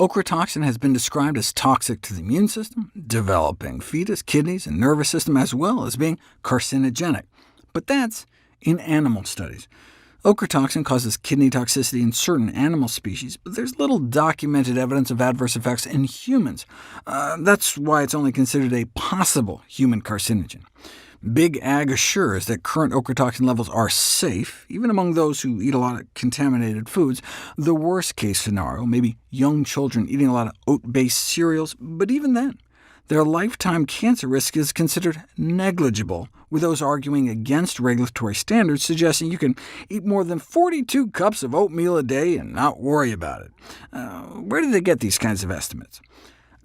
Ochratoxin has been described as toxic to the immune system, developing fetus, kidneys, and nervous system, as well as being carcinogenic. But that's in animal studies. Ochratoxin causes kidney toxicity in certain animal species, but there's little documented evidence of adverse effects in humans. That's why it's only considered a possible human carcinogen. Big Ag assures that current ochratoxin levels are safe, even among those who eat a lot of contaminated foods. The worst-case scenario may be young children eating a lot of oat-based cereals, but even then, their lifetime cancer risk is considered negligible, with those arguing against regulatory standards suggesting you can eat more than 42 cups of oatmeal a day and not worry about it. Where do they get these kinds of estimates?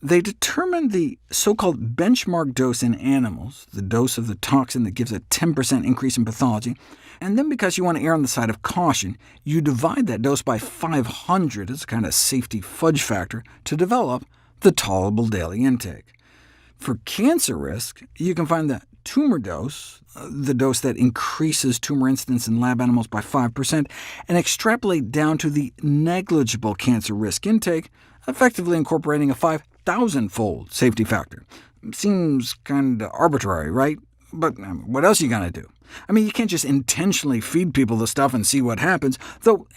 They determine the so-called benchmark dose in animals, the dose of the toxin that gives a 10% increase in pathology, and then because you want to err on the side of caution, you divide that dose by 500 as a kind of safety fudge factor to develop the tolerable daily intake. For cancer risk, you can find the tumor dose, the dose that increases tumor incidence in lab animals by 5%, and extrapolate down to the negligible cancer risk intake, effectively incorporating a 5,000-fold safety factor. Seems kind of arbitrary, right? But what else are you going to do? I mean, you can't just intentionally feed people the stuff and see what happens, though,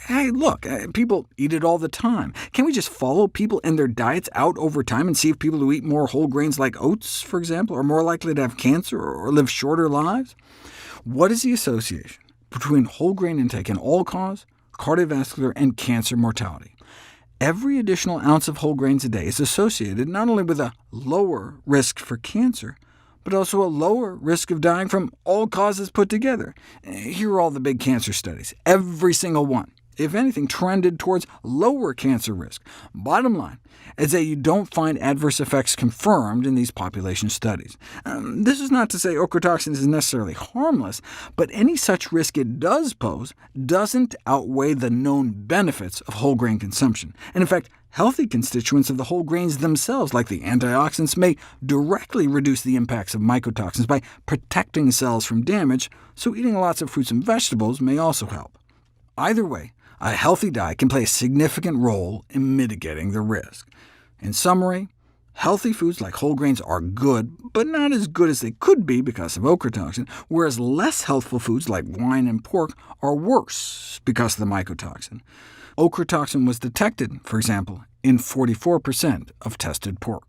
hey, look, people eat it all the time. Can't we just follow people and their diets out over time and see if people who eat more whole grains like oats, for example, are more likely to have cancer or live shorter lives? What is the association between whole grain intake and all-cause, cardiovascular, and cancer mortality? Every additional ounce of whole grains a day is associated not only with a lower risk for cancer, but also a lower risk of dying from all causes put together. Here are all the big cancer studies. Every single one, if anything, trended towards lower cancer risk. Bottom line is that you don't find adverse effects confirmed in these population studies. This is not to say ochratoxin is necessarily harmless, but any such risk it does pose doesn't outweigh the known benefits of whole grain consumption. And in fact, healthy constituents of the whole grains themselves, like the antioxidants, may directly reduce the impacts of mycotoxins by protecting cells from damage, so eating lots of fruits and vegetables may also help. Either way, a healthy diet can play a significant role in mitigating the risk. In summary, healthy foods like whole grains are good, but not as good as they could be because of ochratoxin, whereas less healthful foods like wine and pork are worse because of the mycotoxin. Ochratoxin was detected, for example, in 44% of tested pork.